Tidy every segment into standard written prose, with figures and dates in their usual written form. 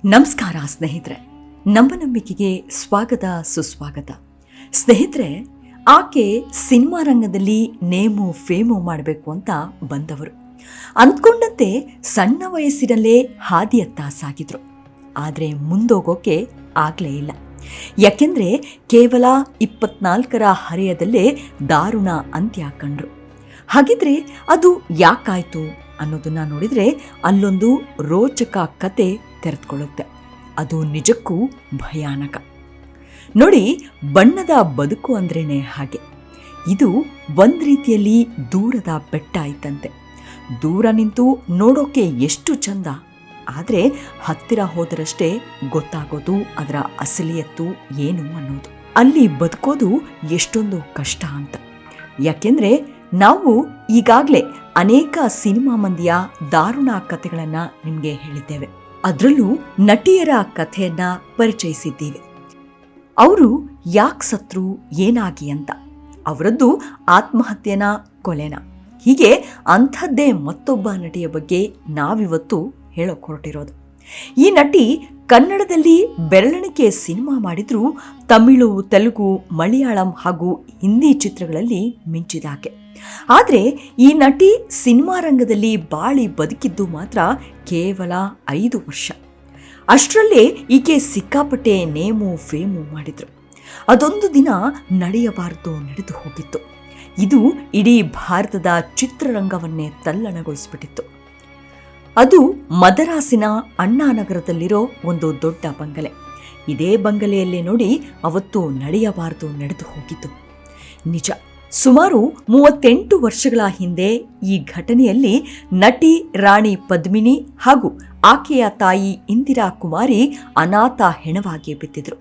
ನಮಸ್ಕಾರ ಸ್ನೇಹಿತರೆ, ನಮ್ಮ ನಂಬಿಕೆಗೆ ಸ್ವಾಗತ ಸುಸ್ವಾಗತ. ಸ್ನೇಹಿತರೆ, ಆಕೆ ಸಿನಿಮಾ ರಂಗದಲ್ಲಿ ನೇಮು ಫೇಮು ಮಾಡಬೇಕು ಅಂತ ಬಂದವರು. ಅಂದ್ಕೊಂಡಂತೆ ಸಣ್ಣ ವಯಸ್ಸಿನಲ್ಲೇ ಹಾದಿಯತ್ತ ಸಾಗಿದ್ರು. ಆದರೆ ಮುಂದೋಗೋಕೆ ಆಗಲೇ ಇಲ್ಲ. ಯಾಕೆಂದರೆ ಕೇವಲ 24ರ ಹರೆಯದಲ್ಲೇ ದಾರುಣ ಅಂತ್ಯ ಕಂಡ್ರು. ಹಾಗಿದ್ರೆ ಅದು ಯಾಕಾಯ್ತು ಅನ್ನೋದನ್ನ ನೋಡಿದರೆ ಅಲ್ಲೊಂದು ರೋಚಕ ಕತೆ ತೆರೆದುಕೊಳ್ಳುತ್ತೆ. ಅದು ನಿಜಕ್ಕೂ ಭಯಾನಕ. ನೋಡಿ, ಬಣ್ಣದ ಬದುಕು ಅಂದ್ರೇನೆ ಹಾಗೆ. ಇದು ಒಂದು ರೀತಿಯಲ್ಲಿ ದೂರದ ಬೆಟ್ಟ ಇದ್ದಂತೆ. ದೂರ ನಿಂತು ನೋಡೋಕೆ ಎಷ್ಟು ಚಂದ, ಆದರೆ ಹತ್ತಿರ ಹೋದರಷ್ಟೇ ಗೊತ್ತಾಗೋದು ಅದರ ಅಸಲಿಯತ್ತು ಏನು ಅನ್ನೋದು. ಅಲ್ಲಿ ಬದುಕೋದು ಎಷ್ಟೊಂದು ಕಷ್ಟ ಅಂತ. ಯಾಕೆಂದರೆ ನಾವು ಈಗಾಗಲೇ ಅನೇಕ ಸಿನಿಮಾ ಮಂದಿಯ ದಾರುಣ ಕಥೆಗಳನ್ನು ನಿಮಗೆ ಹೇಳಿದ್ದೇವೆ. ಅದರಲ್ಲೂ ನಟಿಯರ ಕಥೆಯನ್ನ ಪರಿಚಯಿಸಿದ್ದೀವಿ. ಅವರು ಯಾಕೆ ಸತ್ರು, ಏನಾಗಿ ಅಂತ, ಅವರದ್ದು ಆತ್ಮಹತ್ಯೆನ, ಕೊಲೆನ, ಹೀಗೆ ಅಂಥದ್ದೇ ಮತ್ತೊಬ್ಬ ನಟಿಯ ಬಗ್ಗೆ ನಾವಿವತ್ತು ಹೇಳೋಕೆ ಹೊರಟಿರೋದು. ಈ ನಟಿ ಕನ್ನಡದಲ್ಲಿ ಬೆರಳೆಣಿಕೆ ಸಿನಿಮಾ ಮಾಡಿದ್ರು, ತಮಿಳು, ತೆಲುಗು, ಮಲಯಾಳಂ ಹಾಗೂ ಹಿಂದಿ ಚಿತ್ರಗಳಲ್ಲಿ ಮಿಂಚಿದಾಕೆ. ಆದರೆ ಈ ನಟಿ ಸಿನಿಮಾ ರಂಗದಲ್ಲಿ ಬಾಳಿ ಬದುಕಿದ್ದು ಮಾತ್ರ ಕೇವಲ 5 ವರ್ಷ. ಅಷ್ಟರಲ್ಲೇ ಈಕೆ ಸಿಕ್ಕಾಪಟ್ಟೆ ನೇಮು ಫೇಮು ಮಾಡಿದ್ರು. ಅದೊಂದು ದಿನ ನಡೆಯಬಾರದು ನಡೆದು ಹೋಗಿತ್ತು. ಇದು ಇಡೀ ಭಾರತದ ಚಿತ್ರರಂಗವನ್ನೇ ತಲ್ಲಣಗೊಳಿಸ್ಬಿಟ್ಟಿತ್ತು. ಅದು ಮದರಾಸಿನ ಅಣ್ಣಾನಗರದಲ್ಲಿರೋ ಒಂದು ದೊಡ್ಡ ಬಂಗಲೆ. ಇದೇ ಬಂಗಲೆಯಲ್ಲೇ ನೋಡಿ ಅವತ್ತು ನಡೆಯಬಾರದು ನಡೆದು ಹೋಗಿತ್ತು. ನಿಜ, ಸುಮಾರು 38 ವರ್ಷಗಳ ಹಿಂದೆ ಈ ಘಟನೆಯಲ್ಲಿ ನಟಿ ರಾಣಿ ಪದ್ಮಿನಿ ಹಾಗೂ ಆಕೆಯ ತಾಯಿ ಇಂದಿರಾ ಕುಮಾರಿ ಅನಾಥ ಹೆಣವಾಗಿ ಬಿದ್ದಿದ್ರು.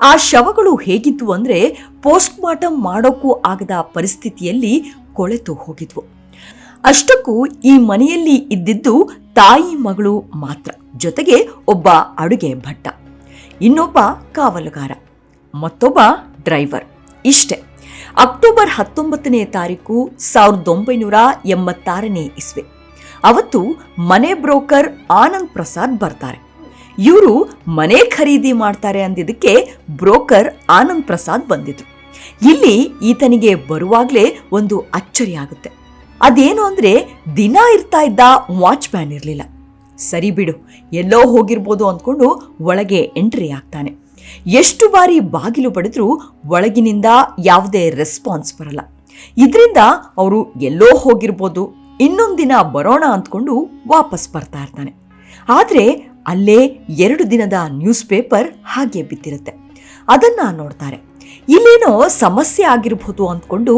ಆ ಶವಗಳು ಹೇಗಿದ್ವು ಅಂದರೆ ಪೋಸ್ಟ್ ಮಾರ್ಟಮ್ ಮಾಡೋಕ್ಕೂ ಆಗದ ಪರಿಸ್ಥಿತಿಯಲ್ಲಿ ಕೊಳೆತು ಹೋಗಿದ್ವು. ಅಷ್ಟಕ್ಕೂ ಈ ಮನೆಯಲ್ಲಿ ಇದ್ದಿದ್ದು ತಾಯಿ ಮಗಳು ಮಾತ್ರ, ಜೊತೆಗೆ ಒಬ್ಬ ಅಡುಗೆ ಭಟ್ಟ, ಇನ್ನೊಬ್ಬ ಕಾವಲುಗಾರ, ಮತ್ತೊಬ್ಬ ಡ್ರೈವರ್. ಇಷ್ಟೇ. ಅಕ್ಟೋಬರ್ 19ನೇ ತಾರೀಕು 1986ನೇ ಇಸ್ವಿ. ಅವತ್ತು ಮನೆ ಬ್ರೋಕರ್ ಆನಂದ್ ಪ್ರಸಾದ್ ಬರ್ತಾರೆ. ಇವರು ಮನೆ ಖರೀದಿ ಮಾಡ್ತಾರೆ ಅಂದಿದ್ದಕ್ಕೆ ಬ್ರೋಕರ್ ಆನಂದ್ ಪ್ರಸಾದ್ ಬಂದಿದ್ರು. ಇಲ್ಲಿ ಈತನಿಗೆ ಬರುವಾಗಲೇ ಒಂದು ಅಚ್ಚರಿ ಆಗುತ್ತೆ. ಅದೇನು ಅಂದರೆ ದಿನ ಇರ್ತಾ ಇದ್ದ ವಾಚ್ಮ್ಯಾನ್ ಇರಲಿಲ್ಲ. ಸರಿ ಬಿಡು, ಎಲ್ಲೋ ಹೋಗಿರ್ಬೋದು ಅಂದ್ಕೊಂಡು ಒಳಗೆ ಎಂಟ್ರಿ ಆಗ್ತಾನೆ. ಎಷ್ಟು ಬಾರಿ ಬಾಗಿಲು ಬಡಿದ್ರೂ ಒಳಗಿನಿಂದ ಯಾವುದೇ ರೆಸ್ಪಾನ್ಸ್ ಬರಲ್ಲ. ಇದರಿಂದ ಅವರು ಎಲ್ಲೋ ಹೋಗಿರ್ಬೋದು, ಇನ್ನೊಂದು ದಿನ ಬರೋಣ ಅಂದ್ಕೊಂಡು ವಾಪಸ್ ಬರ್ತಾ ಇರ್ತಾನೆ. ಆದರೆ ಅಲ್ಲೇ 2 ದಿನದ ನ್ಯೂಸ್ ಪೇಪರ್ ಹಾಗೆ ಬಿದ್ದಿರುತ್ತೆ. ಅದನ್ನ ನೋಡ್ತಾರೆ. ಇಲ್ಲೇನೋ ಸಮಸ್ಯೆ ಆಗಿರ್ಬೋದು ಅಂದ್ಕೊಂಡು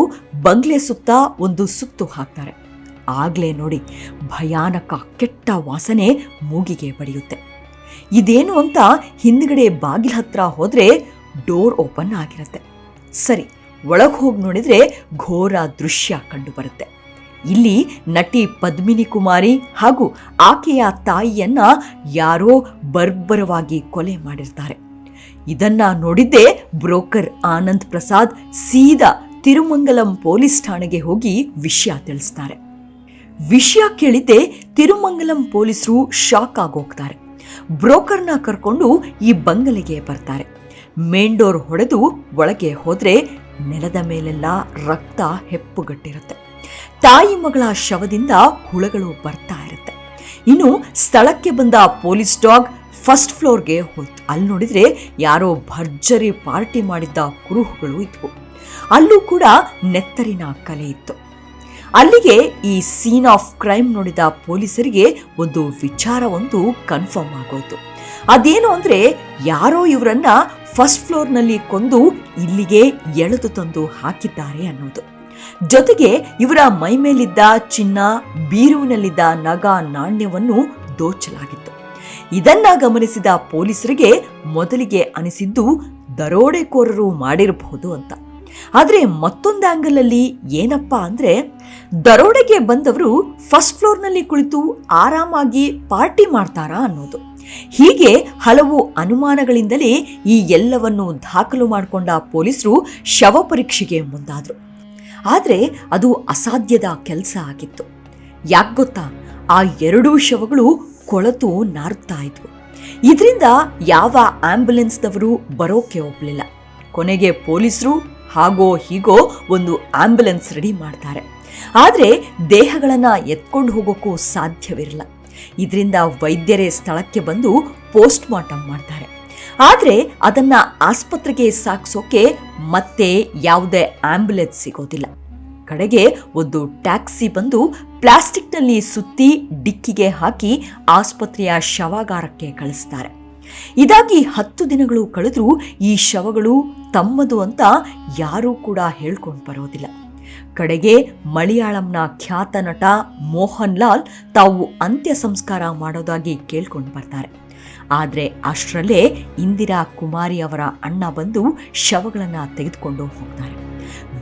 ಬಂಗ್ಲೆ ಸುತ್ತ ಒಂದು ಸುತ್ತು ಹಾಕ್ತಾರೆ. ಆಗ್ಲೇ ನೋಡಿ ಭಯಾನಕ ಕೆಟ್ಟ ವಾಸನೆ ಮೂಗಿಗೆ ಬಡಿಯುತ್ತೆ. ಇದೇನು ಅಂತ ಹಿಂದ್ಗಡೆ ಬಾಗಿಲ ಹತ್ರ ಹೋದ್ರೆ ಡೋರ್ ಓಪನ್ ಆಗಿರುತ್ತೆ. ಸರಿ, ಒಳಗೆ ಹೋಗಿ ನೋಡಿದ್ರೆ ಘೋರ ದೃಶ್ಯ ಕಂಡು ಬರುತ್ತೆ. ಇಲ್ಲಿ ನಟಿ ಪದ್ಮಿನಿ ಕುಮಾರಿ ಹಾಗೂ ಆಕೆಯ ತಾಯಿಯನ್ನ ಯಾರೋ ಬರ್ಬರವಾಗಿ ಕೊಲೆ ಮಾಡಿರ್ತಾರೆ. ಇದನ್ನ ನೋಡಿದ್ದೇ ಬ್ರೋಕರ್ ಆನಂದ್ ಪ್ರಸಾದ್ ಸೀದಾ ತಿರುಮಂಗಲಂ ಪೊಲೀಸ್ ಠಾಣೆಗೆ ಹೋಗಿ ವಿಷಯ ತಿಳಿಸ್ತಾರೆ. ವಿಷಯ ಕೇಳಿದ್ದೆ ತಿರುಮಂಗಲಂ ಪೊಲೀಸರು ಶಾಕ್ ಆಗೋಗ್ತಾರೆ. ಬ್ರೋಕರ್ನ ಕರ್ಕೊಂಡು ಈ ಬಂಗಲೆಗೆ ಬರ್ತಾರೆ. ಮೇನ್ ಡೋರ್ ಹೊಡೆದು ಒಳಗೆ ಹೋದ್ರೆ ನೆಲದ ಮೇಲೆಲ್ಲ ರಕ್ತ ಹೆಪ್ಪುಗಟ್ಟಿರುತ್ತೆ. ತಾಯಿ ಮಗಳ ಶವದಿಂದ ಹುಳಗಳು ಬರ್ತಾ ಇರುತ್ತೆ. ಇನ್ನು ಸ್ಥಳಕ್ಕೆ ಬಂದ ಪೊಲೀಸ್ ಡಾಗ್ ಫಸ್ಟ್ ಫ್ಲೋರ್ಗೆ ಹೋಯ್ತು. ಅಲ್ಲಿ ನೋಡಿದ್ರೆ ಯಾರೋ ಭರ್ಜರಿ ಪಾರ್ಟಿ ಮಾಡಿದ್ದ ಕುರುಹುಗಳು ಇದ್ವು. ಅಲ್ಲೂ ಕೂಡ ನೆತ್ತರಿನ ಕಲೆ ಇತ್ತು. ಅಲ್ಲಿಗೆ ಈ ಸೀನ್ ಆಫ್ ಕ್ರೈಮ್ ನೋಡಿದ ಪೊಲೀಸರಿಗೆ ಒಂದು ವಿಚಾರವಂತೂ ಕನ್ಫರ್ಮ್ ಆಗೋಯ್ತು. ಅದೇನು ಅಂದರೆ ಯಾರೋ ಇವರನ್ನ ಫಸ್ಟ್ ಫ್ಲೋರ್ನಲ್ಲಿ ಕೊಂದು ಇಲ್ಲಿಗೆ ಎಳೆದು ತಂದು ಹಾಕಿದ್ದಾರೆ ಅನ್ನೋದು. ಜೊತೆಗೆ ಇವರ ಮೈಮೇಲಿದ್ದ ಚಿನ್ನ, ಬೀರುವಿನಲ್ಲಿದ್ದ ನಗ, ನಾಣ್ಯವನ್ನು ದೋಚಲಾಗಿತ್ತು. ಇದನ್ನ ಗಮನಿಸಿದ ಪೊಲೀಸರಿಗೆ ಮೊದಲಿಗೆ ಅನಿಸಿದ್ದು ದರೋಡೆಕೋರರು ಮಾಡಿರಬಹುದು ಅಂತ. ಆದರೆ ಮತ್ತೊಂದು ಆಂಗಲ್ ಅಲ್ಲಿ ಏನಪ್ಪಾ ಅಂದ್ರೆ, ದರೋಡೆಗೆ ಬಂದವರು ಫಸ್ಟ್ ಫ್ಲೋರ್ನಲ್ಲಿ ಕುಳಿತು ಆರಾಮಾಗಿ ಪಾರ್ಟಿ ಮಾಡ್ತಾರಾ ಅನ್ನೋದು. ಹೀಗೆ ಹಲವು ಅನುಮಾನಗಳಿಂದಲೇ ಈ ಎಲ್ಲವನ್ನು ದಾಖಲು ಮಾಡಿಕೊಂಡ ಪೊಲೀಸರು ಶವ ಪರೀಕ್ಷೆಗೆ ಮುಂದಾದ್ರು. ಆದರೆ ಅದು ಅಸಾಧ್ಯದ ಕೆಲಸ ಆಗಿತ್ತು. ಯಾಕೆ ಗೊತ್ತಾ? ಆ 2 ಶವಗಳು ಕೊಳತು ನಾರ್ತಾ ಇದ್ವು. ಇದರಿಂದ ಯಾವ ಆಂಬ್ಯುಲೆನ್ಸ್ನವರು ಬರೋಕೆ ಹೋಗ್ಲಿಲ್ಲ. ಕೊನೆಗೆ ಪೊಲೀಸರು ಹಾಗೋ ಹೀಗೋ ಒಂದು ಆಂಬ್ಯುಲೆನ್ಸ್ ರೆಡಿ ಮಾಡ್ತಾರೆ. ಆದರೆ ದೇಹಗಳನ್ನ ಎತ್ಕೊಂಡು ಹೋಗೋಕ್ಕೂ ಸಾಧ್ಯವಿರಲ್ಲ. ಇದರಿಂದ ವೈದ್ಯರೇ ಸ್ಥಳಕ್ಕೆ ಬಂದು ಪೋಸ್ಟ್ ಮಾರ್ಟಮ್ ಮಾಡ್ತಾರೆ. ಆದರೆ ಅದನ್ನ ಆಸ್ಪತ್ರೆಗೆ ಸಾಗಿಸೋಕೆ ಮತ್ತೆ ಯಾವುದೇ ಆಂಬ್ಯುಲೆನ್ಸ್ ಸಿಗೋದಿಲ್ಲ. ಕಡೆಗೆ ಒಂದು ಟ್ಯಾಕ್ಸಿ ಬಂದು ಪ್ಲಾಸ್ಟಿಕ್ನಲ್ಲಿ ಸುತ್ತಿ ಡಿಕ್ಕಿಗೆ ಹಾಕಿ ಆಸ್ಪತ್ರೆಯ ಶವಾಗಾರಕ್ಕೆ ಕಳಿಸ್ತಾರೆ. ಇದಾಗಿ 10 ದಿನಗಳು ಕಳೆದ್ರೂ ಈ ಶವಗಳು ತಮ್ಮದು ಅಂತ ಯಾರೂ ಕೂಡ ಹೇಳ್ಕೊಂಡು ಬರೋದಿಲ್ಲ. ಕಡೆಗೆ ಮಲಯಾಳಂನ ಖ್ಯಾತ ನಟ ಮೋಹನ್ ಲಾಲ್ ತಾವು ಅಂತ್ಯ ಸಂಸ್ಕಾರ ಮಾಡೋದಾಗಿ ಕೇಳ್ಕೊಂಡು ಬರ್ತಾರೆ. ಆದರೆ ಅಷ್ಟರಲ್ಲೇ ಇಂದಿರಾ ಕುಮಾರಿ ಅವರ ಅಣ್ಣ ಬಂದು ಶವಗಳನ್ನು ತೆಗೆದುಕೊಂಡು ಹೋಗ್ತಾರೆ.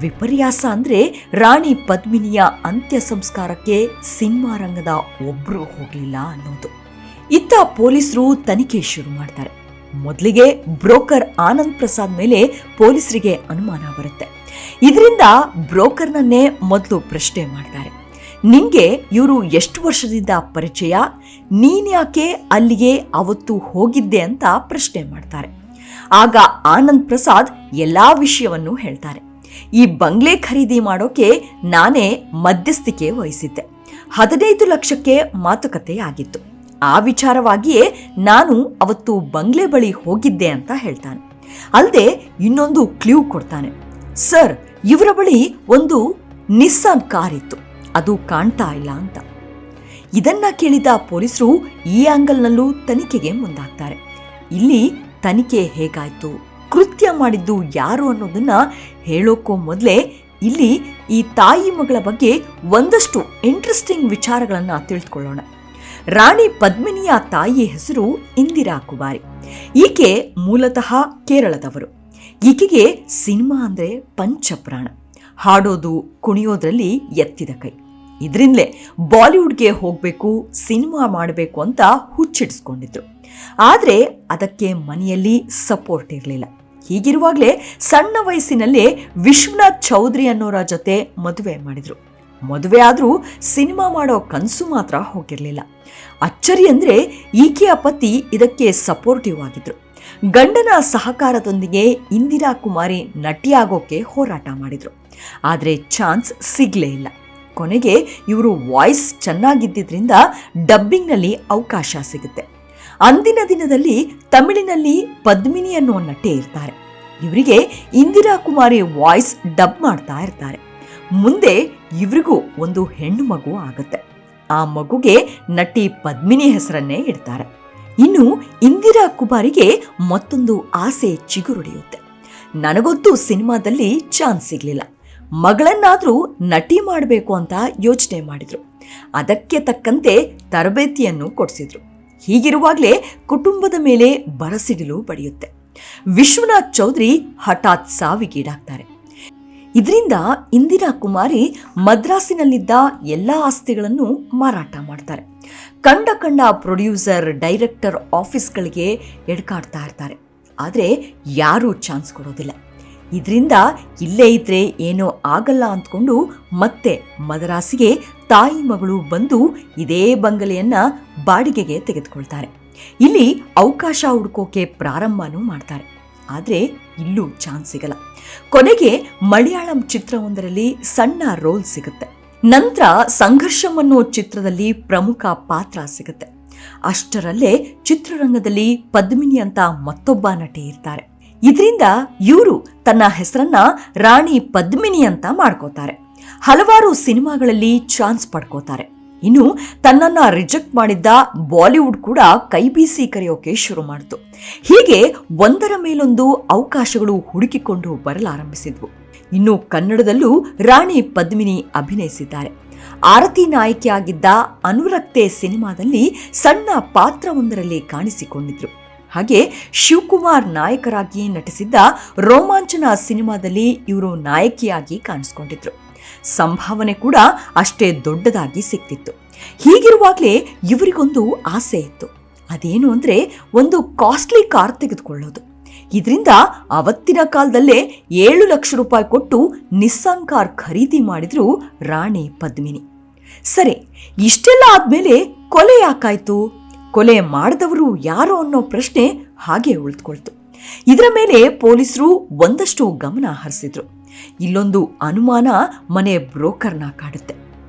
ವಿಪರ್ಯಾಸ ಅಂದ್ರೆ ರಾಣಿ ಪದ್ಮಿನಿಯ ಅಂತ್ಯ ಸಂಸ್ಕಾರಕ್ಕೆ ಸಿನಿಮಾ ರಂಗದ ಒಬ್ರು ಹೋಗ್ಲಿಲ್ಲ ಅನ್ನೋದು. ಇತ್ತ ಪೊಲೀಸರು ತನಿಖೆ ಶುರು ಮಾಡ್ತಾರೆ. ಮೊದಲಿಗೆ ಬ್ರೋಕರ್ ಆನಂದ್ ಪ್ರಸಾದ್ ಮೇಲೆ ಪೊಲೀಸರಿಗೆ ಅನುಮಾನ ಬರುತ್ತೆ. ಇದರಿಂದ ಬ್ರೋಕರ್ನನ್ನೇ ಮೊದಲು ಪ್ರಶ್ನೆ ಮಾಡ್ತಾರೆ. ನಿಂಗೆ ಇವರು ಎಷ್ಟು ವರ್ಷದಿಂದ ಪರಿಚಯ, ನೀನ್ಯಾಕೆ ಅಲ್ಲಿಗೆ ಅವತ್ತು ಹೋಗಿದ್ದೆ ಅಂತ ಪ್ರಶ್ನೆ ಮಾಡ್ತಾರೆ. ಆಗ ಆನಂದ್ ಪ್ರಸಾದ್ ಎಲ್ಲಾ ವಿಷಯವನ್ನು ಹೇಳ್ತಾರೆ. ಈ ಬಂಗ್ಲೆ ಖರೀದಿ ಮಾಡೋಕೆ ನಾನೇ ಮಧ್ಯಸ್ಥಿಕೆ ವಹಿಸಿದ್ದೆ. 15 ಲಕ್ಷಕ್ಕೆ ಮಾತುಕತೆ ಆಗಿತ್ತು. ಆ ವಿಚಾರವಾಗಿಯೇ ನಾನು ಅವತ್ತು ಬಂಗ್ಲೆ ಬಳಿ ಹೋಗಿದ್ದೆ ಅಂತ ಹೇಳ್ತಾನೆ. ಅಲ್ಲದೆ ಇನ್ನೊಂದು ಕ್ಲೂ ಕೊಡ್ತಾನೆ. ಸರ್, ಇವರ ಬಳಿ ಒಂದು ನಿಸ್ಸಾನ್ ಕಾರ್ ಇತ್ತು, ಅದು ಕಾಣ್ತಾ ಇಲ್ಲ ಅಂತ. ಇದನ್ನ ಕೇಳಿದ ಪೊಲೀಸರು ಈ ಆಂಗಲ್ನಲ್ಲೂ ತನಿಖೆಗೆ ಮುಂದಾಗ್ತಾರೆ. ಇಲ್ಲಿ ತನಿಖೆ ಹೇಗಾಯ್ತು, ಕೃತ್ಯ ಮಾಡಿದ್ದು ಯಾರು ಅನ್ನೋದನ್ನ ಹೇಳೋಕ್ಕೂ ಮೊದಲೇ ಇಲ್ಲಿ ಈ ತಾಯಿ ಮಗಳ ಬಗ್ಗೆ ಒಂದಷ್ಟು ಇಂಟ್ರೆಸ್ಟಿಂಗ್ ವಿಚಾರಗಳನ್ನ ತಿಳಿದುಕೊಳ್ಳೋಣ. ರಾಣಿ ಪದ್ಮಿನಿಯ ತಾಯಿಯ ಹೆಸರು ಇಂದಿರಾ ಕುಮಾರಿ. ಈಕೆ ಮೂಲತಃ ಕೇರಳದವರು. ಈಕೆಗೆ ಸಿನಿಮಾ ಅಂದ್ರೆ ಪಂಚಪ್ರಾಣ. ಹಾಡೋದು, ಕುಣಿಯೋದ್ರಲ್ಲಿ ಎತ್ತಿದ ಕೈ. ಇದರಿಂದಲೇ ಬಾಲಿವುಡ್ಗೆ ಹೋಗಬೇಕು, ಸಿನಿಮಾ ಮಾಡಬೇಕು ಅಂತ ಹುಚ್ಚಿಡಿಸ್ಕೊಂಡಿದ್ರು. ಆದರೆ ಅದಕ್ಕೆ ಮನೆಯಲ್ಲಿ ಸಪೋರ್ಟ್ ಇರಲಿಲ್ಲ. ಹೀಗಿರುವಾಗಲೇ ಸಣ್ಣ ವಯಸ್ಸಿನಲ್ಲೇ ವಿಶ್ವನಾಥ್ ಚೌಧರಿ ಅನ್ನೋರ ಜೊತೆ ಮದುವೆ ಮಾಡಿದ್ರು. ಮದುವೆ ಆದರೂ ಸಿನಿಮಾ ಮಾಡೋ ಕನಸು ಮಾತ್ರ ಹೋಗಿರಲಿಲ್ಲ. ಅಚ್ಚರಿ ಅಂದ್ರೆ ಈಕೆಯ ಪತಿ ಇದಕ್ಕೆ ಸಪೋರ್ಟಿವ್ ಆಗಿದ್ರು. ಗಂಡನ ಸಹಕಾರದೊಂದಿಗೆ ಇಂದಿರಾ ಕುಮಾರಿ ನಟಿಯಾಗೋಕೆ ಹೋರಾಟ ಮಾಡಿದ್ರು. ಆದರೆ ಚಾನ್ಸ್ ಸಿಗ್ಲೇ ಇಲ್ಲ. ಕೊನೆಗೆ ಇವರು ವಾಯ್ಸ್ ಚೆನ್ನಾಗಿದ್ದರಿಂದ ಡಬ್ಬಿಂಗ್ನಲ್ಲಿ ಅವಕಾಶ ಸಿಗುತ್ತೆ. ಅಂದಿನ ದಿನದಲ್ಲಿ ತಮಿಳಿನಲ್ಲಿ ಪದ್ಮಿನಿ ಅನ್ನೋ ನಟಿ ಇರ್ತಾರೆ. ಇವರಿಗೆ ಇಂದಿರಾ ಕುಮಾರಿ ವಾಯ್ಸ್ ಡಬ್ ಮಾಡ್ತಾ ಇರ್ತಾರೆ. ಮುಂದೆ ಇವರಿಗೂ ಒಂದು ಹೆಣ್ಣು ಮಗು ಆಗುತ್ತೆ. ಆ ಮಗುಗೆ ನಟಿ ಪದ್ಮಿನಿ ಹೆಸರನ್ನೇ ಇಡ್ತಾರೆ. ಇನ್ನು ಇಂದಿರಾ ಕುಮಾರಿಗೆ ಮತ್ತೊಂದು ಆಸೆ ಚಿಗುರೊಡೆಯುತ್ತೆ. ನನಗೊತ್ತು ಸಿನಿಮಾದಲ್ಲಿ ಚಾನ್ಸ್ ಸಿಗ್ಲಿಲ್ಲ, ಮಗಳನ್ನಾದ್ರೂ ನಟಿ ಮಾಡಬೇಕು ಅಂತ ಯೋಚನೆ ಮಾಡಿದ್ರು. ಅದಕ್ಕೆ ತಕ್ಕಂತೆ ತರಬೇತಿಯನ್ನು ಕೊಡಿಸಿದ್ರು. ಹೀಗಿರುವಾಗಲೇ ಕುಟುಂಬದ ಮೇಲೆ ಬರಸಿಡಿಲು ಬಡಿಯುತ್ತೆ. ವಿಶ್ವನಾಥ್ ಚೌಧರಿ ಹಠಾತ್ ಸಾವಿಗೀಡಾಗ್ತಾರೆ. ಇದರಿಂದ ಇಂದಿರಾ ಕುಮಾರಿ ಮದ್ರಾಸಿನಲ್ಲಿದ್ದ ಎಲ್ಲ ಆಸ್ತಿಗಳನ್ನು ಮಾರಾಟ ಮಾಡ್ತಾರೆ. ಕಂಡ ಪ್ರೊಡ್ಯೂಸರ್, ಡೈರೆಕ್ಟರ್ ಆಫೀಸ್ಗಳಿಗೆ ಎಡ್ಕಾಡ್ತಾ ಇರ್ತಾರೆ. ಆದರೆ ಯಾರೂ ಚಾನ್ಸ್ ಕೊಡೋದಿಲ್ಲ. ಇದರಿಂದ ಇಲ್ಲೇ ಇದ್ರೆ ಏನೋ ಆಗಲ್ಲ ಅಂದ್ಕೊಂಡು ಮತ್ತೆ ಮದ್ರಾಸಿಗೆ ತಾಯಿ ಮಗಳು ಬಂದು ಇದೇ ಬಂಗಲೆಯನ್ನ ಬಾಡಿಗೆಗೆ ತೆಗೆದುಕೊಳ್ತಾರೆ. ಇಲ್ಲಿ ಅವಕಾಶ ಹುಡುಕೋಕೆ ಪ್ರಾರಂಭನೂ ಮಾಡ್ತಾರೆ. ಆದರೆ ಇಲ್ಲೂ ಚಾನ್ಸ್ ಸಿಗಲ್ಲ. ಕೊನೆಗೆ ಮಲಯಾಳಂ ಚಿತ್ರವೊಂದರಲ್ಲಿ ಸಣ್ಣ ರೋಲ್ ಸಿಗುತ್ತೆ. ನಂತರ ಸಂಘರ್ಷಂ ಅನ್ನೋ ಚಿತ್ರದಲ್ಲಿ ಪ್ರಮುಖ ಪಾತ್ರ ಸಿಗುತ್ತೆ. ಅಷ್ಟರಲ್ಲೇ ಚಿತ್ರರಂಗದಲ್ಲಿ ಪದ್ಮಿನಿ ಅಂತ ಮತ್ತೊಬ್ಬ ನಟಿ ಇರ್ತಾರೆ. ಇದರಿಂದ ಇವರು ತನ್ನ ಹೆಸರನ್ನ ರಾಣಿ ಪದ್ಮಿನಿ ಅಂತ ಮಾಡ್ಕೋತಾರೆ. ಹಲವಾರು ಸಿನಿಮಾಗಳಲ್ಲಿ ಚಾನ್ಸ್ ಪಡ್ಕೋತಾರೆ. ಇನ್ನು ತನ್ನನ್ನ ರಿಜೆಕ್ಟ್ ಮಾಡಿದ್ದ ಬಾಲಿವುಡ್ ಕೂಡ ಕೈ ಬೀಸಿ ಕರೆಯೋಕೆ ಶುರು ಮಾಡಿತು. ಹೀಗೆ ಒಂದರ ಮೇಲೊಂದು ಅವಕಾಶಗಳು ಹುಡುಕಿಕೊಂಡು ಬರಲಾರಂಭಿಸಿದ್ವು. ಇನ್ನು ಕನ್ನಡದಲ್ಲೂ ರಾಣಿ ಪದ್ಮಿನಿ ಅಭಿನಯಿಸಿದ್ದಾರೆ. ಆರತಿ ನಾಯಕಿಯಾಗಿದ್ದ ಅನುರಕ್ತೆ ಸಿನಿಮಾದಲ್ಲಿ ಸಣ್ಣ ಪಾತ್ರವೊಂದರಲ್ಲಿ ಕಾಣಿಸಿಕೊಂಡಿದ್ರು. ಹಾಗೆ ಶಿವಕುಮಾರ್ ನಾಯಕರಾಗಿ ನಟಿಸಿದ್ದ ರೋಮಾಂಚನ ಸಿನಿಮಾದಲ್ಲಿ ಇವರು ನಾಯಕಿಯಾಗಿ ಕಾಣಿಸ್ಕೊಂಡಿದ್ರು. ಸಂಭಾವನೆ ಕೂಡ ಅಷ್ಟೇ ದೊಡ್ಡದಾಗಿ ಸಿಕ್ತಿತ್ತು. ಹೀಗಿರುವಾಗಲೇ ಇವರಿಗೊಂದು ಆಸೆ ಇತ್ತು. ಅದೇನು ಅಂದ್ರೆ ಒಂದು ಕಾಸ್ಟ್ಲಿ ಕಾರ್ ತೆಗೆದುಕೊಳ್ಳೋದು. ಇದರಿಂದ ಅವತ್ತಿನ ಕಾಲದಲ್ಲೇ 7 ಲಕ್ಷ ರೂಪಾಯಿ ಕೊಟ್ಟು ನಿಸ್ಸಾನ್ ಕಾರ್ ಖರೀದಿ ಮಾಡಿದ್ರು ರಾಣಿ ಪದ್ಮಿನಿ. ಸರಿ, ಇಷ್ಟೆಲ್ಲ ಆದ್ಮೇಲೆ ಕೊಲೆ ಯಾಕಾಯ್ತು? ಕೊಲೆ ಮಾಡಿದವರು ಯಾರು ಅನ್ನೋ ಪ್ರಶ್ನೆ ಹಾಗೆ ಉಳಿದುಕೊಳ್ತು. ಇದರ ಮೇಲೆ ಪೊಲೀಸರು ಒಂದಷ್ಟು ಗಮನ ಹರಿಸಿದ್ರು. ಇಲ್ಲೊಂದು ಅನುಮಾನ ಮನೆ ಬ್ರೋಕರ್ನ ಕಾಡುತ್ತೆ.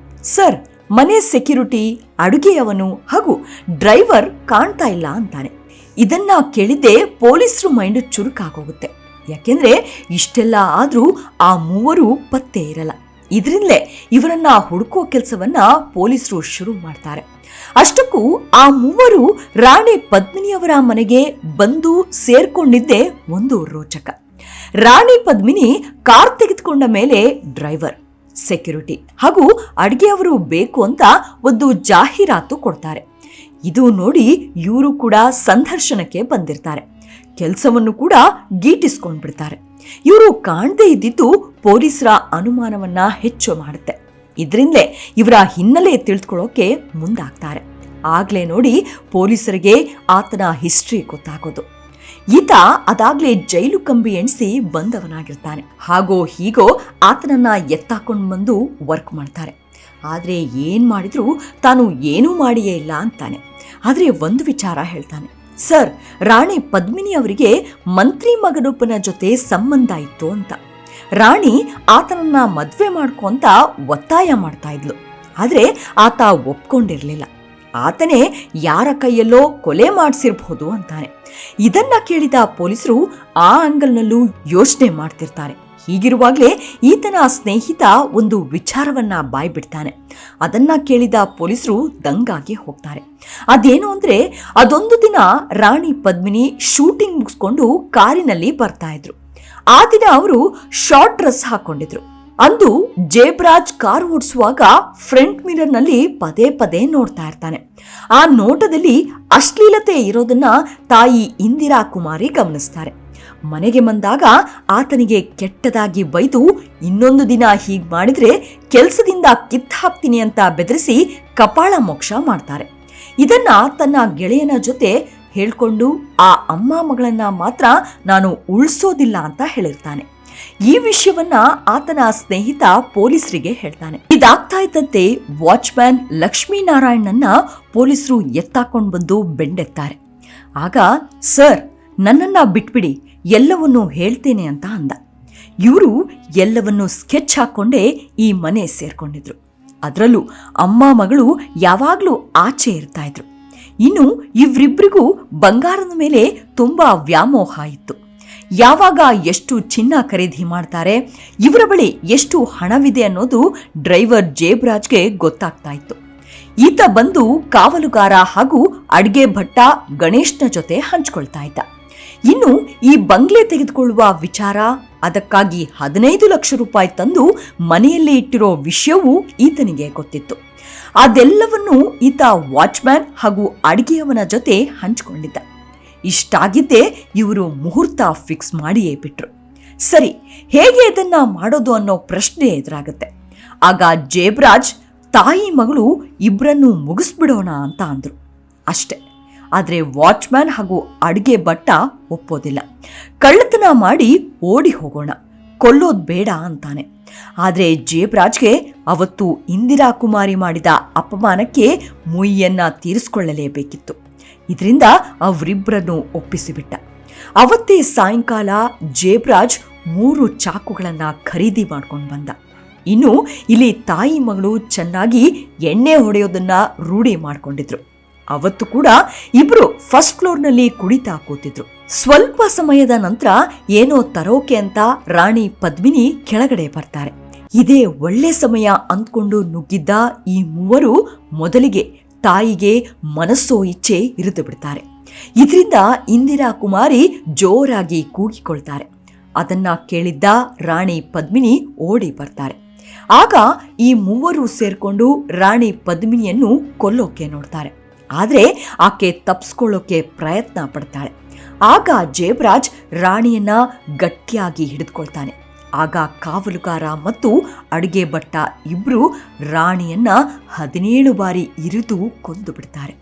ಸರ್, ಮನೆ ಸೆಕ್ಯೂರಿಟಿ, ಅಡುಗೆಯವನು ಹಾಗೂ ಡ್ರೈವರ್ ಕಾಣ್ತಾ ಇಲ್ಲ ಅಂತಾನೆ. ಇದನ್ನ ಕೇಳಿದ್ದೆ ಪೊಲೀಸರು ಮೈಂಡ್ ಚುರುಕಾಗೋಗುತ್ತೆ. ಯಾಕೆಂದ್ರೆ ಇಷ್ಟೆಲ್ಲ ಆದ್ರೂ ಆ ಮೂವರು ಪತ್ತೆ ಇರಲ್ಲ. ಇದರಿಂದಲೇ ಇವರನ್ನ ಹುಡುಕೋ ಕೆಲಸವನ್ನ ಪೊಲೀಸರು ಶುರು ಮಾಡ್ತಾರೆ. ಅಷ್ಟಕ್ಕೂ ಆ ಮೂವರು ರಾಣಿ ಪದ್ಮಿನಿಯವರ ಮನೆಗೆ ಬಂದು ಸೇರ್ಕೊಂಡಿದ್ದೇ ಒಂದು ರೋಚಕ. ರಾಣಿ ಪದ್ಮಿನಿ ಕಾರ್ ತೆಗೆದುಕೊಂಡ ಮೇಲೆ ಡ್ರೈವರ್, ಸೆಕ್ಯೂರಿಟಿ ಹಾಗೂ ಅಡುಗೆಯವರು ಬೇಕು ಅಂತ ಒಂದು ಜಾಹೀರಾತು ಕೊಡ್ತಾರೆ. ಇದು ನೋಡಿ ಇವರು ಕೂಡ ಸಂದರ್ಶನಕ್ಕೆ ಬಂದಿರ್ತಾರೆ. ಕೆಲಸವನ್ನು ಕೂಡ ಗೀಟಿಸ್ಕೊಂಡ್ಬಿಡ್ತಾರೆ. ಇವರು ಕಾಣದೇ ಇದ್ದಿದ್ದು ಪೊಲೀಸರ ಅನುಮಾನವನ್ನ ಹೆಚ್ಚು ಮಾಡುತ್ತೆ. ಇದರಿಂದಲೇ ಇವರ ಹಿನ್ನೆಲೆ ತಿಳಿದುಕೊಳ್ಳೋಕೆ ಮುಂದಾಗ್ತಾರೆ. ಆಗ್ಲೇ ನೋಡಿ ಪೊಲೀಸರಿಗೆ ಆತನ ಹಿಸ್ಟ್ರಿ ಗೊತ್ತಾಗೋದು. ಈತ ಅದಾಗ್ಲೇ ಜೈಲು ಕಂಬಿ ಎಣಿಸಿ ಬಂದವನಾಗಿರ್ತಾನೆ. ಹಾಗೋ ಹೀಗೋ ಆತನನ್ನ ಎತ್ತಾಕೊಂಡು ಬಂದು ವರ್ಕ್ ಮಾಡ್ತಾರೆ. ಆದ್ರೆ ಏನ್ ಮಾಡಿದ್ರು ತಾನು ಏನೂ ಮಾಡಿಯೇ ಇಲ್ಲ ಅಂತಾನೆ. ಆದ್ರೆ ಒಂದು ವಿಚಾರ ಹೇಳ್ತಾನೆ. ಸರ್, ರಾಣಿ ಪದ್ಮಿನಿ ಅವರಿಗೆ ಮಂತ್ರಿ ಮಗನೊಬ್ಬನ ಜೊತೆ ಸಂಬಂಧ ಇತ್ತು ಅಂತ. ರಾಣಿ ಆತನನ್ನ ಮದ್ವೆ ಮಾಡ್ಕೊ ಅಂತ ಒತ್ತಾಯ ಮಾಡ್ತಾ ಇದ್ಲು. ಆದ್ರೆ ಆತ ಒಪ್ಕೊಂಡಿರ್ಲಿಲ್ಲ. ಆತನೇ ಯಾರ ಕೈಯಲ್ಲೋ ಕೊಲೆ ಮಾಡಿಸಿರ್ಬಹುದು ಅಂತಾನೆ. ಇದನ್ನ ಕೇಳಿದ ಪೊಲೀಸರು ಆ ಆಂಗಲ್ನಲ್ಲೂ ಯೋಚನೆ ಮಾಡ್ತಿರ್ತಾರೆ. ಹೀಗಿರುವಾಗಲೇ ಈತನ ಸ್ನೇಹಿತ ಒಂದು ವಿಚಾರವನ್ನ ಬಾಯ್ಬಿಡ್ತಾನೆ. ಅದನ್ನ ಕೇಳಿದ ಪೊಲೀಸರು ದಂಗಾಗಿ ಹೋಗ್ತಾರೆ. ಅದೇನು ಅಂದ್ರೆ, ಅದೊಂದು ದಿನ ರಾಣಿ ಪದ್ಮಿನಿ ಶೂಟಿಂಗ್ ಮುಗಿಸ್ಕೊಂಡು ಕಾರಿನಲ್ಲಿ ಬರ್ತಾ ಇದ್ರು. ಆ ದಿನ ಅವರು ಶಾರ್ಟ್ ಡ್ರೆಸ್ ಹಾಕೊಂಡಿದ್ರು. ಅಂದು ಜೇಬ್ರಾಜ್ ಕಾರ್ ಓಡಿಸುವಾಗ ಫ್ರಂಟ್ ಮಿರರ್ ನಲ್ಲಿ ಪದೇ ಪದೇ ನೋಡ್ತಾ ಇರ್ತಾನೆ. ಆ ನೋಟದಲ್ಲಿ ಅಶ್ಲೀಲತೆ ಇರೋದನ್ನ ತಾಯಿ ಇಂದಿರಾ ಕುಮಾರಿ ಗಮನಿಸ್ತಾರೆ. ಮನೆಗೆ ಬಂದಾಗ ಆತನಿಗೆ ಕೆಟ್ಟದಾಗಿ ಬೈದು ಇನ್ನೊಂದು ದಿನ ಹೀಗ್ ಮಾಡಿದ್ರೆ ಕೆಲಸದಿಂದ ಕಿತ್ತು ಹಾಕ್ತೀನಿ ಅಂತ ಬೆದರಿಸಿ ಕಪಾಳ ಮೋಕ್ಷ ಮಾಡ್ತಾರೆ. ಇದನ್ನ ತನ್ನ ಗೆಳೆಯನ ಜೊತೆ ಹೇಳ್ಕೊಂಡು ಆ ಅಮ್ಮ ಮಗಳನ್ನ ಮಾತ್ರ ನಾನು ಉಳಿಸೋದಿಲ್ಲ ಅಂತ ಹೇಳಿರ್ತಾನೆ. ಈ ವಿಷಯವನ್ನ ಆತನ ಸ್ನೇಹಿತ ಪೊಲೀಸರಿಗೆ ಹೇಳ್ತಾನೆ. ಇದಾಗ್ತಾ ಇದ್ದಂತೆ ವಾಚ್ಮ್ಯಾನ್ ಲಕ್ಷ್ಮೀನಾರಾಯಣನ್ನ ಪೊಲೀಸರು ಎತ್ತಾಕೊಂಡು ಬಂದು ಬೆಂಡೆತ್ತಾರೆ. ಆಗ, ಸರ್, ನನ್ನನ್ನ ಬಿಟ್ಬಿಡಿ, ಎಲ್ಲವನ್ನೂ ಹೇಳ್ತೇನೆ ಅಂತ ಅಂದ. ಇವರು ಎಲ್ಲವನ್ನೂ ಸ್ಕೆಚ್ ಹಾಕೊಂಡೇ ಈ ಮನೆ ಸೇರ್ಕೊಂಡಿದ್ರು. ಅದರಲ್ಲೂ ಅಮ್ಮ ಮಗಳು ಯಾವಾಗ್ಲೂ ಆಚೆ ಇರ್ತಾ ಇದ್ರು. ಇನ್ನು ಇವರಿಬ್ಬರಿಗೂ ಬಂಗಾರದ ಮೇಲೆ ತುಂಬಾ ವ್ಯಾಮೋಹ ಇತ್ತು. ಯಾವಾಗ ಎಷ್ಟು ಚಿನ್ನ ಖರೀದಿ ಮಾಡ್ತಾರೆ, ಇವರ ಬಳಿ ಎಷ್ಟು ಹಣವಿದೆ ಅನ್ನೋದು ಡ್ರೈವರ್ ಜೇಬ್ರಾಜ್ಗೆ ಗೊತ್ತಾಗ್ತಾ ಇತ್ತು. ಈತ ಬಂದು ಕಾವಲುಗಾರ ಹಾಗೂ ಅಡ್ಗೆ ಭಟ್ಟ ಗಣೇಶ್ನ ಜೊತೆ ಹಂಚ್ಕೊಳ್ತಾ ಇದ್ದ. ಇನ್ನು ಈ ಬಂಗ್ಲೆ ತೆಗೆದುಕೊಳ್ಳುವ ವಿಚಾರ, ಅದಕ್ಕಾಗಿ 15 ಲಕ್ಷ ರೂಪಾಯಿ ತಂದು ಮನೆಯಲ್ಲಿ ಇಟ್ಟಿರೋ ವಿಷಯವೂ ಈತನಿಗೆ ಗೊತ್ತಿತ್ತು. ಅದೆಲ್ಲವನ್ನೂ ಈತ ವಾಚ್ಮ್ಯಾನ್ ಹಾಗೂ ಅಡಿಗೆಯವನ ಜೊತೆ ಹಂಚಿಕೊಂಡಿದ್ದ. ಇಷ್ಟಾಗಿದ್ದೇ ಇವರು ಮುಹೂರ್ತ ಫಿಕ್ಸ್ ಮಾಡಿಯೇ ಬಿಟ್ರು. ಸರಿ, ಹೇಗೆ ಇದನ್ನ ಮಾಡೋದು ಅನ್ನೋ ಪ್ರಶ್ನೆ ಎದುರಾಗುತ್ತೆ. ಆಗ ಜೇಬ್ರಾಜ್ ತಾಯಿ ಮಗಳು ಇಬ್ಬರನ್ನು ಮುಗಿಸ್ಬಿಡೋಣ ಅಂತ ಅಂದ್ರು. ಅಷ್ಟೆ. ಆದ್ರೆ ವಾಚ್ಮ್ಯಾನ್ ಹಾಗೂ ಅಡುಗೆ ಭಟ್ಟ ಒಪ್ಪೋದಿಲ್ಲ. ಕಳ್ಳತನ ಮಾಡಿ ಓಡಿ ಹೋಗೋಣ, ಕೊಲ್ಲೋದ್ ಬೇಡ ಅಂತಾನೆ. ಆದ್ರೆ ಜೇಬ್ರಾಜ್ಗೆ ಅವತ್ತು ಇಂದಿರಾ ಕುಮಾರಿ ಮಾಡಿದ ಅಪಮಾನಕ್ಕೆ ಮುಯ್ಯನ್ನ ತೀರಿಸಿಕೊಳ್ಳಲೇಬೇಕಿತ್ತು. ಇದರಿಂದ ಅವರಿಬ್ಬರನ್ನು ಒಪ್ಪಿಸಿಬಿಟ್ಟ. ಅವತ್ತೇ ಸಾಯಂಕಾಲ ಜೇಬ್ರಾಜ್ 3 ಚಾಕುಗಳನ್ನ ಖರೀದಿ ಮಾಡ್ಕೊಂಡು ಬಂದ. ಇನ್ನು ಇಲ್ಲಿ ತಾಯಿ ಮಗಳು ಚೆನ್ನಾಗಿ ಎಣ್ಣೆ ಹೊಡೆಯೋದನ್ನ ರೂಢಿ ಮಾಡ್ಕೊಂಡಿದ್ರು. ಅವತ್ತು ಕೂಡ ಇಬ್ರು ಫಸ್ಟ್ ಫ್ಲೋರ್ನಲ್ಲಿ ಕುಡಿತಾ ಕೂತಿದ್ರು. ಸ್ವಲ್ಪ ಸಮಯದ ನಂತರ ಏನೋ ತರೋಕೆ ಅಂತ ರಾಣಿ ಪದ್ಮಿನಿ ಕೆಳಗಡೆ ಬರ್ತಾರೆ. ಇದೇ ಒಳ್ಳೆ ಸಮಯ ಅಂದ್ಕೊಂಡು ನುಗ್ಗಿದ್ದ ಈ ಮೂವರು ಮೊದಲಿಗೆ ತಾಯಿಗೆ ಮನಸ್ಸೋ ಇಚ್ಛೆ ಇರಿದು ಬಿಡ್ತಾರೆ. ಇದರಿಂದ ಇಂದಿರಾ ಕುಮಾರಿ ಜೋರಾಗಿ ಕೂಗಿಕೊಳ್ತಾರೆ. ಅದನ್ನ ಕೇಳಿದ್ದ ರಾಣಿ ಪದ್ಮಿನಿ ಓಡಿ ಬರ್ತಾರೆ. ಆಗ ಈ ಮೂವರು ಸೇರ್ಕೊಂಡು ರಾಣಿ ಪದ್ಮಿನಿಯನ್ನು ಕೊಲ್ಲೋಕೆ ನೋಡ್ತಾರೆ. ಆದ್ರೆ ಆಕೆ ತಪ್ಪಿಸ್ಕೊಳ್ಳೋಕೆ ಪ್ರಯತ್ನ ಪಡ್ತಾಳೆ. ಆಗ ಜೇಬ್ರಾಜ್ ರಾಣಿಯನ್ನ ಗಟ್ಟಿಯಾಗಿ ಹಿಡಿದುಕೊಳ್ತಾನೆ. ಆಗ ಕಾವಲುಗಾರ ಮತ್ತು ಅಡುಗೆ ಭಟ್ಟ ಇಬ್ರು ರಾಣಿಯನ್ನ 17 ಬಾರಿ ಇರಿದು ಕೊಂದು ಬಿಡ್ತಾರೆ.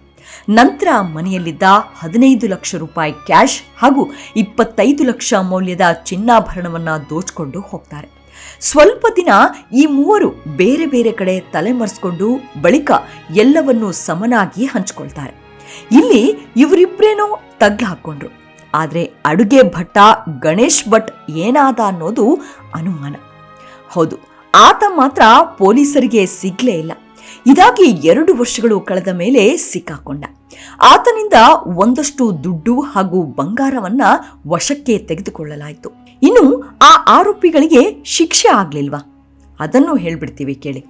ನಂತರ ಮನೆಯಲ್ಲಿದ್ದ 15 ಲಕ್ಷ ರೂಪಾಯಿ ಕ್ಯಾಶ್ ಹಾಗೂ 25 ಲಕ್ಷ ಮೌಲ್ಯದ ಚಿನ್ನಾಭರಣವನ್ನ ದೋಚ್ಕೊಂಡು ಹೋಗ್ತಾರೆ. ಸ್ವಲ್ಪ ದಿನ ಈ ಮೂವರು ಬೇರೆ ಬೇರೆ ಕಡೆ ತಲೆಮರೆಸ್ಕೊಂಡು ಬಳಿಕ ಎಲ್ಲವನ್ನೂ ಸಮನಾಗಿ ಹಂಚಿಕೊಳ್ತಾರೆ. ಇಲ್ಲಿ ಇವರಿಬ್ರೇನೋ ತಗ್ಲು ಹಾಕೊಂಡ್ರು. ಆದ್ರೆ ಅಡುಗೆ ಭಟ್ಟ ಗಣೇಶ್ ಭಟ್ ಏನಾದ ಅನ್ನೋದು ಅನುಮಾನ. ಹೌದು, ಆತ ಮಾತ್ರ ಪೊಲೀಸರಿಗೆ ಸಿಗ್ಲೇ ಇಲ್ಲ. ಇದಾಗಿ 2 ವರ್ಷಗಳು ಕಳೆದ ಮೇಲೆ ಸಿಕ್ಕಾಕೊಂಡ. ಆತನಿಂದ ಒಂದಷ್ಟು ದುಡ್ಡು ಹಾಗೂ ಬಂಗಾರವನ್ನ ವಶಕ್ಕೆ ತೆಗೆದುಕೊಳ್ಳಲಾಯಿತು. ಇನ್ನು ಆ ಆರೋಪಿಗಳಿಗೆ ಶಿಕ್ಷೆ ಆಗ್ಲಿಲ್ವಾ? ಅದನ್ನು ಹೇಳ್ಬಿಡ್ತೀವಿ ಕೇಳಿ.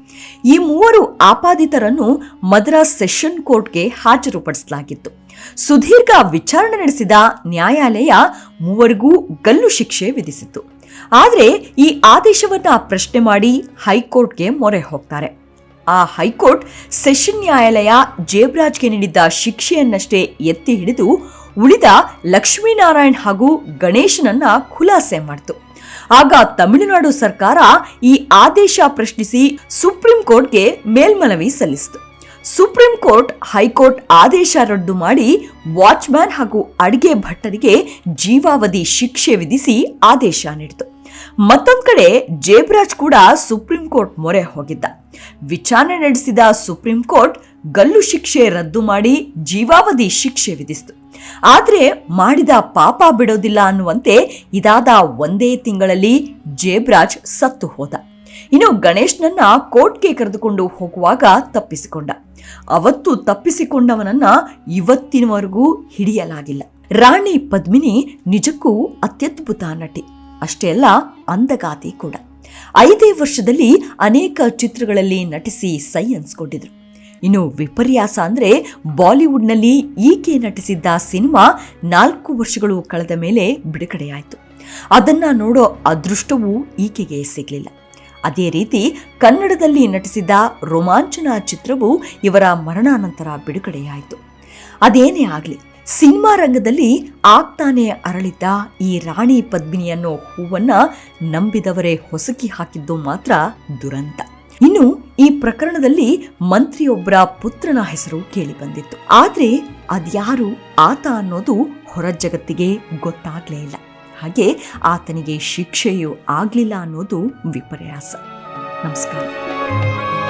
ಈ 3 ಆಪಾದಿತರನ್ನು ಮದ್ರಾಸ್ ಸೆಷನ್ ಕೋರ್ಟ್ಗೆ ಹಾಜರುಪಡಿಸಲಾಗಿತ್ತು. ಸುದೀರ್ಘ ವಿಚಾರಣೆ ನಡೆಸಿದ ನ್ಯಾಯಾಲಯ 3 ಗಲ್ಲು ಶಿಕ್ಷೆ ವಿಧಿಸಿತ್ತು. ಆದರೆ ಈ ಆದೇಶವನ್ನ ಪ್ರಶ್ನೆ ಮಾಡಿ ಹೈಕೋರ್ಟ್ಗೆ ಮೊರೆ ಹೋಗ್ತಾರೆ. ಆ ಹೈಕೋರ್ಟ್ ಸೆಷನ್ ನ್ಯಾಯಾಲಯ ಜೇಬ್ರಾಜ್ಗೆ ನೀಡಿದ್ದ ಶಿಕ್ಷೆಯನ್ನಷ್ಟೇ ಎತ್ತಿ ಹಿಡಿದು ಉಳಿದ ಲಕ್ಷ್ಮೀನಾರಾಯಣ್ ಹಾಗೂ ಗಣೇಶನನ್ನ ಖುಲಾಸೆ ಮಾಡಿತು. ಆಗ ತಮಿಳುನಾಡು ಸರ್ಕಾರ ಈ ಆದೇಶ ಪ್ರಶ್ನಿಸಿ ಸುಪ್ರೀಂ ಕೋರ್ಟ್ಗೆ ಮೇಲ್ಮನವಿ ಸಲ್ಲಿಸಿತು. ಸುಪ್ರೀಂ ಕೋರ್ಟ್ ಹೈಕೋರ್ಟ್ ಆದೇಶ ರದ್ದು ಮಾಡಿ ವಾಚ್ಮ್ಯಾನ್ ಹಾಗೂ ಅಡಿಗೆ ಭಟ್ಟರಿಗೆ ಜೀವಾವಧಿ ಶಿಕ್ಷೆ ವಿಧಿಸಿ ಆದೇಶ ನೀಡಿತು. ಮತ್ತೊಂದು ಕಡೆ ಜೇಬ್ರಾಜ್ ಕೂಡ ಸುಪ್ರೀಂ ಕೋರ್ಟ್ ಮೊರೆ ಹೋಗಿದ್ದ. ವಿಚಾರಣೆ ನಡೆಸಿದ ಸುಪ್ರೀಂ ಕೋರ್ಟ್ ಗಲ್ಲು ಶಿಕ್ಷೆ ರದ್ದು ಮಾಡಿ ಜೀವಾವಧಿ ಶಿಕ್ಷೆ ವಿಧಿಸಿತು. ಆದ್ರೆ ಮಾಡಿದ ಪಾಪ ಬಿಡೋದಿಲ್ಲ ಅನ್ನುವಂತೆ ಇದಾದ 1 ತಿಂಗಳಲ್ಲಿ ಜೇಬ್ರಾಜ್ ಸತ್ತು ಹೋದ. ಇನ್ನು ಗಣೇಶ್ನನ್ನ ಕೋರ್ಟ್ಗೆ ಕರೆದುಕೊಂಡು ಹೋಗುವಾಗ ತಪ್ಪಿಸಿಕೊಂಡ. ಅವತ್ತು ತಪ್ಪಿಸಿಕೊಂಡವನನ್ನ ಇವತ್ತಿನವರೆಗೂ ಹಿಡಿಯಲಾಗಿಲ್ಲ. ರಾಣಿ ಪದ್ಮಿನಿ ನಿಜಕ್ಕೂ ಅತ್ಯದ್ಭುತ ನಟಿ. ಅಷ್ಟೇ ಅಲ್ಲ, ಅಂದಗಾತಿ ಕೂಡ. 5 ವರ್ಷದಲ್ಲಿ ಅನೇಕ ಚಿತ್ರಗಳಲ್ಲಿ ನಟಿಸಿ ಸೈ ಅನ್ಸ್ಕೊಂಡಿದ್ರು. ಇನ್ನು ವಿಪರ್ಯಾಸ ಅಂದ್ರೆ ಬಾಲಿವುಡ್ನಲ್ಲಿ ಈಕೆ ನಟಿಸಿದ್ದ ಸಿನಿಮಾ 4 ವರ್ಷಗಳು ಕಳೆದ ಮೇಲೆ ಬಿಡುಗಡೆಯಾಯಿತು. ಅದನ್ನ ನೋಡೋ ಅದೃಷ್ಟವೂ ಈಕೆಗೆ ಸಿಗಲಿಲ್ಲ. ಅದೇ ರೀತಿ ಕನ್ನಡದಲ್ಲಿ ನಟಿಸಿದ ರೋಮಾಂಚನ ಚಿತ್ರವು ಇವರ ಮರಣಾನಂತರ ಬಿಡುಗಡೆಯಾಯಿತು. ಅದೇನೇ ಆಗಲಿ, ಸಿನಿಮಾ ರಂಗದಲ್ಲಿ ಆಗ್ತಾನೆ ಅರಳಿದ್ದ ಈ ರಾಣಿ ಪದ್ಮಿನಿ ಅನ್ನೋ ಹೂವನ್ನ ನಂಬಿದವರೇ ಹೊಸಕಿ ಹಾಕಿದ್ದು ಮಾತ್ರ ದುರಂತ. ಇನ್ನು ಈ ಪ್ರಕರಣದಲ್ಲಿ ಮಂತ್ರಿಯೊಬ್ಬರ ಪುತ್ರನ ಹೆಸರು ಕೇಳಿ ಬಂದಿತ್ತು. ಆದ್ರೆ ಅದ್ಯಾರು ಆತ ಅನ್ನೋದು ಹೊರ ಜಗತ್ತಿಗೆ ಗೊತ್ತಾಗ್ಲೇ ಇಲ್ಲ. ಹಾಗೆ ಆತನಿಗೆ ಶಿಕ್ಷೆಯೂ ಆಗ್ಲಿಲ್ಲ ಅನ್ನೋದು ವಿಪರ್ಯಾಸ. ನಮಸ್ಕಾರ.